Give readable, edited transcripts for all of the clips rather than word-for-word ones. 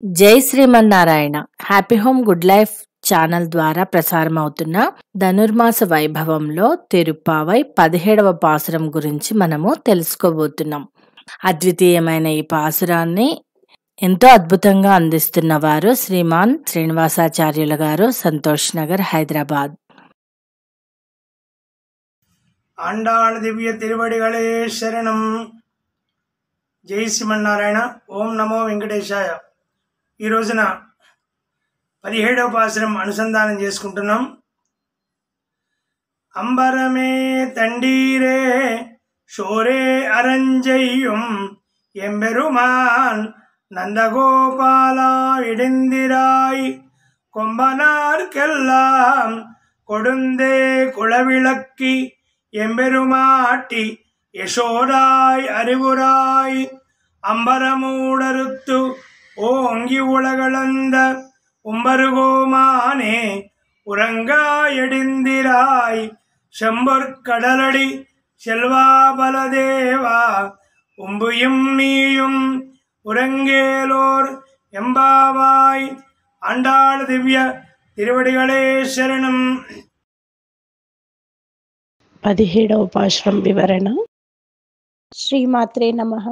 జై Srimannarayana. Happy home good life channel ద్వారా ప్రసారమవుతున్న ధనుర్మాస వైభవంలో తిరుప్పావై 17వ పాసురం గురించి మనము తెలుసుకోబోతున్నాం. అద్వితీయమైన ఈ పాసురాన్ని ఎంతో అద్భుతంగా అందిస్తున్న వారు శ్రీమాన్ శ్రీనివాసాచార్యుల గారు, సంతోష్ నగర్, హైదరాబాద్. ఆండాళ్ దివ్య తిరువడిగళే శరణం. జై శ్రీమన్నారాయణ. ఓం నమో వెంకటేశాయ. ఈ రోజున 17వ పాసురం అనుసంధానం చేసుకుంటున్నాం. అంబరమే తండీరే షోరే అరంజయ్యం ఎంబెరుమాన్ నందగోపాల ఇడిందిరాయ్ கொம்பனார்க்கெல்லாம் கொடுந்தே குளவிளக்கி எம்பெருமாட்டி யசோதாய் அறிவுராய் అంబరమూడరుత్తు ఓంగి ఉలగళంద உம்பருகோமானே உறங்காயடிந்திராய் செம்பொற்கடலடி செல்வாபலதேவா உம்புயும் நீயும் உறங்கேலோர் ఎంబావాయ్. ఆండాళ్ దివ్య తిరువడిగళే శరణం. 17వ పాశురం వివరణ. శ్రీమాత్రే నమః.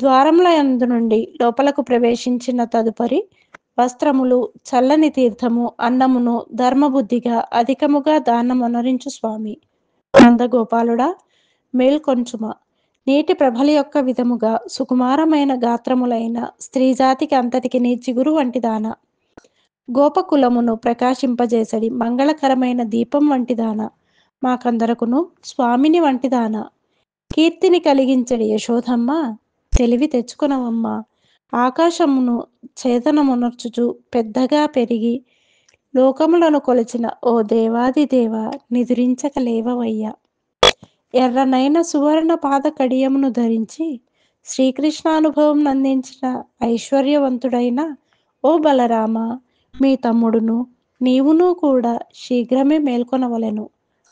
ద్వారముల యందు నుండి లోపలకు ప్రవేశించిన తదుపరి వస్త్రములు, చల్లని తీర్థము, అన్నమును ధర్మబుద్ధిగా అధికముగా దానమొనరించు స్వామి. నందగోపాలుడా, మేల్కొంచుమ. నీటి ప్రభల యొక్క విధముగా సుకుమారమైన గాత్రములైన స్త్రీజాతికి అంతటికి నీ చిగురు వంటిదాన. గోపకులమును ప్రకాశింపజేసడి మంగళకరమైన దీపం వంటిదాన. మాకందరకును స్వామిని వంటిదాన. కీర్తిని కలిగించడి యశోదమ్మ, తెలివి తెచ్చుకొనవమ్మా. ఆకాశమును చేతనమునర్చుచు పెద్దగా పెరిగి లోకములను కొలిచిన ఓ దేవాది దేవ, నిదురించక లేవవయ్యా. ఎర్రనైన సువర్ణ పాద కడియమును ధరించి శ్రీకృష్ణానుభవం నందించిన ఐశ్వర్యవంతుడైన ఓ బలరామ, మీ తమ్ముడును నీవును కూడా శీఘ్రమే మేల్కొనవలెను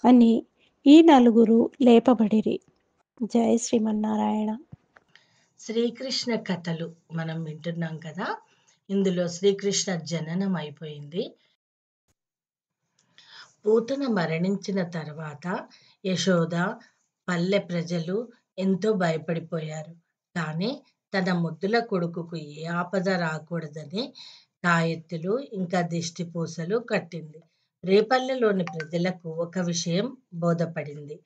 అని ఈ నలుగురు లేపబడిరి. జై శ్రీమన్నారాయణ. శ్రీకృష్ణ కథలు మనం వింటున్నాం కదా. ఇందులో శ్రీకృష్ణ జననం అయిపోయింది. పూతన మరణించిన తర్వాత యశోద, పల్లె ప్రజలు ఎంతో భయపడిపోయారు. కానీ తన ముద్దుల కొడుకుకు ఏ ఆపద రాకూడదని తాయెత్తులు ఇంకా దిష్టి పూసలు కట్టింది. రేపల్లెలోని ప్రజలకు ఒక విషయం బోధపడింది.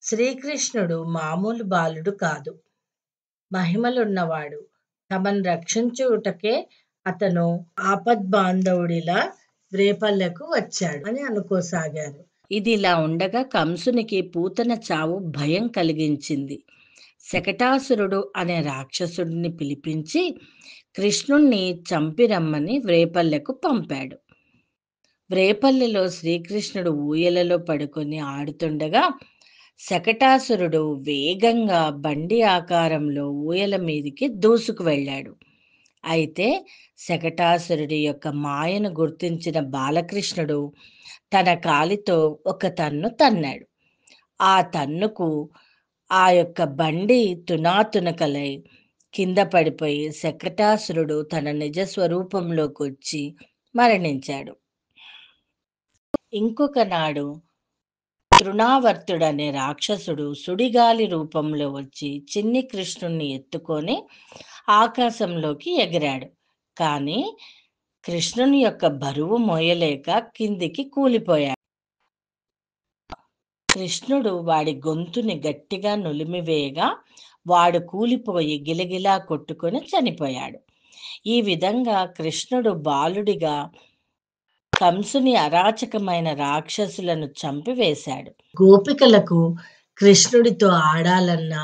శ్రీకృష్ణుడు మామూలు బాలుడు కాదు, మహిమలున్నవాడు. తమను రక్షించుటకే అతను ఆపద్బాంధవుడిలా రేపల్లెకు వచ్చాడు అని అనుకోసాగారు. ఇది ఇలా ఉండగా కంసునికి పూతన చావు భయం కలిగించింది. శకటాసురుడు అనే రాక్షసుడిని పిలిపించి కృష్ణుణ్ణి చంపిరమ్మని వ్రేపల్లెకు పంపాడు. వ్రేపల్లెలో శ్రీకృష్ణుడు ఊయలలో పడుకొని ఆడుతుండగా శకటాసురుడు వేగంగా బండి ఆకారంలో ఊయల మీదికి దూసుకు వెళ్ళాడు. అయితే శకటాసురుడి యొక్క మాయను గుర్తించిన బాలకృష్ణుడు తన కాలితో ఒక తన్ను తన్నాడు. ఆ తన్నుకు ఆ యొక్క బండి తునాతునకలై కింద పడిపోయి శకటాసురుడు తన నిజ స్వరూపంలోకి వచ్చి మరణించాడు. ఇంకొక నాడు తృణావర్తుడనే రాక్షసుడు సుడిగాలి రూపంలో వచ్చి చిన్ని కృష్ణుణ్ణి ఎత్తుకొని ఆకాశంలోకి ఎగిరాడు. కానీ కృష్ణుని యొక్క బరువు మోయలేక కిందికి కూలిపోయాడు. కృష్ణుడు వాడి గొంతుని గట్టిగా నులిమివేయగా వాడు కూలిపోయి గిలగిలా కొట్టుకొని చనిపోయాడు. ఈ విధంగా కృష్ణుడు బాలుడిగా కంసుని అరాచకమైన రాక్షసులను చంపివేశాడు. గోపికలకు కృష్ణుడితో ఆడాలన్నా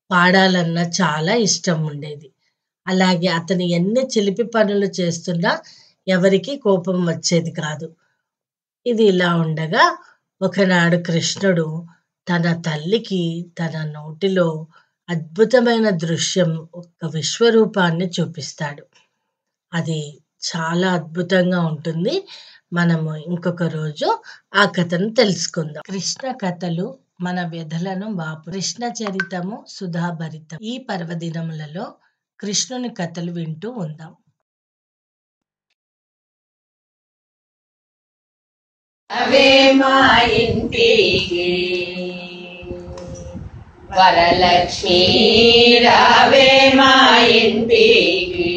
పాడాలన్నా చాలా ఇష్టం ఉండేది. అలాగే అతను ఎన్ని చిలిపి పనులు చేస్తున్నా ఎవరికి కోపం వచ్చేది కాదు. ఇది ఇలా ఉండగా ఒకనాడు కృష్ణుడు తన తల్లికి తన నోటిలో అద్భుతమైన దృశ్యం, ఒక విశ్వరూపాన్ని చూపిస్తాడు. అది చాలా అద్భుతంగా ఉంటుంది. మనము ఇంకొక రోజు ఆ కథను తెలుసుకుందాం. కృష్ణ కథలు మన వ్యధలను బాపు. కృష్ణ చరితము సుధాభరితం. ఈ పర్వదినములలో కృష్ణుని కథలు వింటూ ఉందాం. అవే మా ఇంటికి వరలక్ష్మి రావే మా ఇంటికి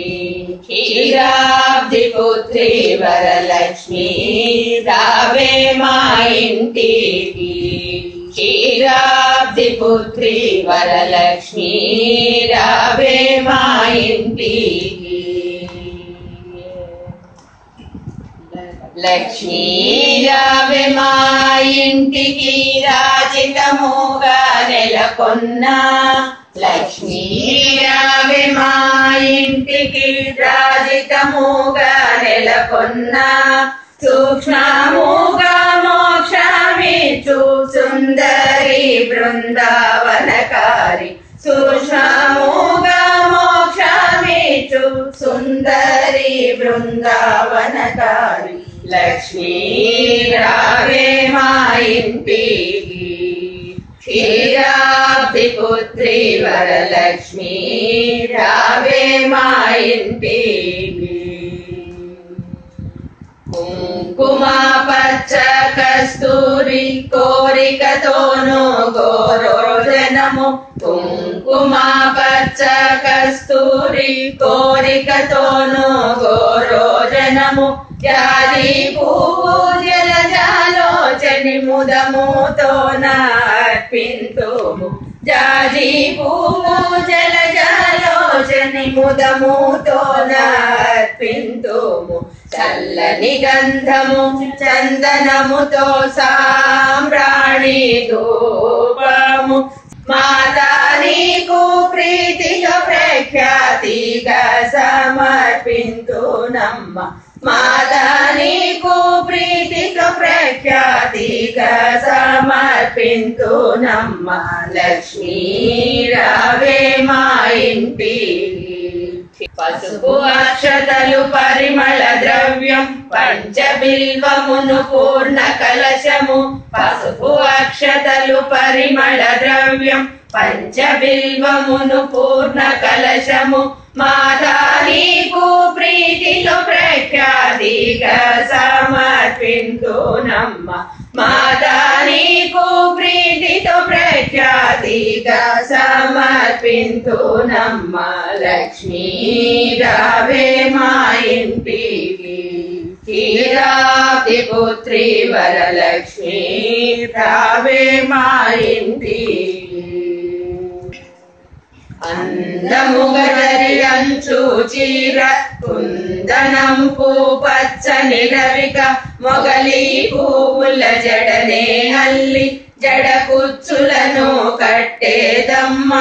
క్షీరాబ్ది పుత్రి వరలక్ష్మి రావే మా ఇంటికి క్షీరాబ్ది పుత్రి వరలక్ష్మి రావే మా ఇంటికి లక్ష్మీ రావే మా ఇంటికి రాజితముగా నెలకొన్న లక్ష్మీ రావే మా ఇంటికి రాజితముగా నెలకొన్న సూక్ష్మముగా మోక్షమిచ్చు సుందరి బృందావనకారి సూక్ష్మముగా మోక్షమిచ్చు సుందరి బృందావనకారి లక్ష్మీ రావే మా ఇంటికి క్షీరాబ్ది పుత్రి వరలక్ష్మి రావే మా ఇంటికి కుంకుమ పచ్చ కస్తూరి కోరికతోను గోరోజనము కుంకుమ పచ్చ కస్తూరి కోరికతోను గోరోజనము జాతి పువ్వు జలజాలోచని ముదముతో అర్పింతుము జాతి పువ్వు జలజాలోచని ముదముతో అర్పింతుము చల్లని గంధము చందనముతో సాంబ్రాణి ధూపము మాతా నీకు ప్రీతిగా ప్రఖ్యాతిగా సమర్పింతునమ్మ మాతా నీకు ప్రీతిగా ప్రఖ్యాతిగా సమర్పింతునమ్మ లక్ష్మీ రావే మా ఇంటికి పసుపు అక్షతలు పరిమళ ద్రవ్యం పంచబిల్వమును పూర్ణ కలశము పసుపు అక్షతలు పరిమళ ద్రవ్యం పంచబిల్వమును పూర్ణ కలశము మాతా నీకు ప్రీతిలో ప్రఖ్యాతిగా సమర్పింతునమ్మ మాతా నీకు ప్రీతితో ప్రఖ్యాతిగా సమర్పింతునమ్మ లక్ష్మీ రావే మా ఇంటికి క్షీరాబ్ది పుత్రి వరలక్ష్మి రావే మా ఇంటికి అందముగదరి అంచు చీర కుందనంపు పచ్చని రవిక మొగలి పువ్వుల జడనే అల్లి జడ కుచ్చులను కట్టేదమ్మ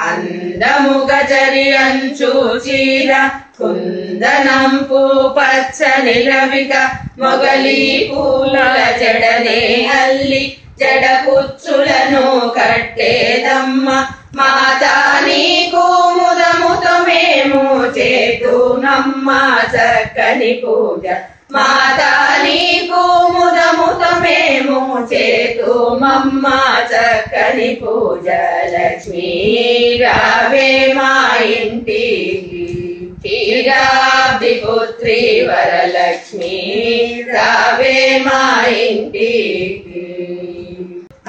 అందముగజరి అంచు చీర కుందనంపు పచ్చని రవిక మొగలి పూల జడనే అల్లి జడ కుచ్చులను కట్టేదమ్మ మాతా నీకు ముదముతో మేము చేతునమ్మ చక్కని పూజ మాతా నీకు ముదముతో మేము చేతుమమ్మ చక్కని పూజ లక్ష్మీ రావే మా ఇంటికి క్షీరాబ్ది పుత్రి వరలక్ష్మి రావే మా ఇంటికి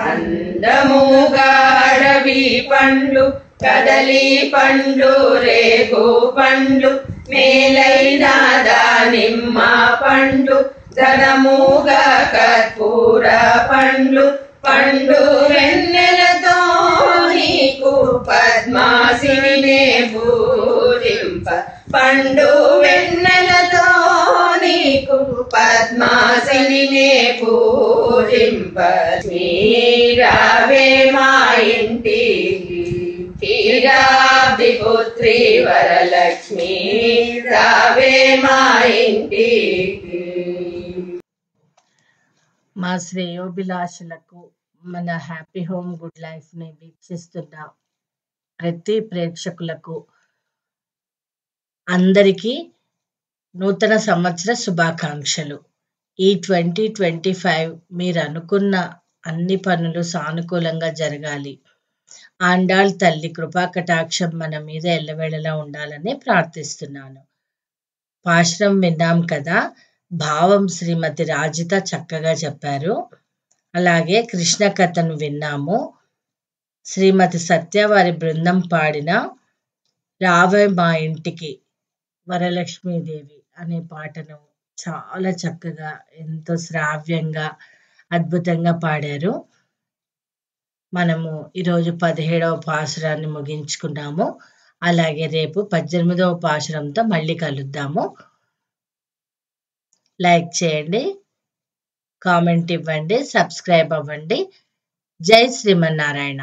అందముగా అడవి పండ్లు కదలి పండ్లు రేగు పండ్లు మేలైన దానిమ్మ పండ్లు ఘనముగా కర్పూర పండ్లు పండు వెన్నెలతో నీకు పద్మాసినే పూజింప పండు వెన్నెలతో నీకు పద్మాసినే పూజింప రావే మా ఇంటికి క్షీరాబ్ది పుత్రి వరలక్ష్మి రావే మా ఇంటికి మా శ్రేయోభిలాషులకు మన హ్యాపీ హోమ్ గుడ్ లైఫ్ని వీక్షిస్తున్న ప్రతి ప్రేక్షకులకు అందరికీ నూతన సంవత్సర శుభాకాంక్షలు. ఈ 2025 మీరు అనుకున్న అన్ని పనులు సానుకూలంగా జరగాలి. ఆండాళ్ తల్లి కృపా కటాక్షం మన మీద ఎల్లవేళలా ఉండాలని ప్రార్థిస్తున్నాను. పాశ్రం విన్నాం కదా, భావం శ్రీమతి రాజిత చక్కగా చెప్పారు. అలాగే కృష్ణ కథను విన్నాము. శ్రీమతి సత్య వారి బృందం పాడిన రావే మా ఇంటికి వరలక్ష్మీదేవి అనే పాటను చాలా చక్కగా, ఎంతో శ్రావ్యంగా, అద్భుతంగా పాడారు. మనము ఈరోజు 17వ పాసురాన్ని ముగించుకున్నాము. అలాగే రేపు 18వ పాసురంతో మళ్ళీ కలుద్దాము. లైక్ చేయండి, కామెంట్ ఇవ్వండి, సబ్స్క్రైబ్ అవ్వండి. జై శ్రీమన్నారాయణ.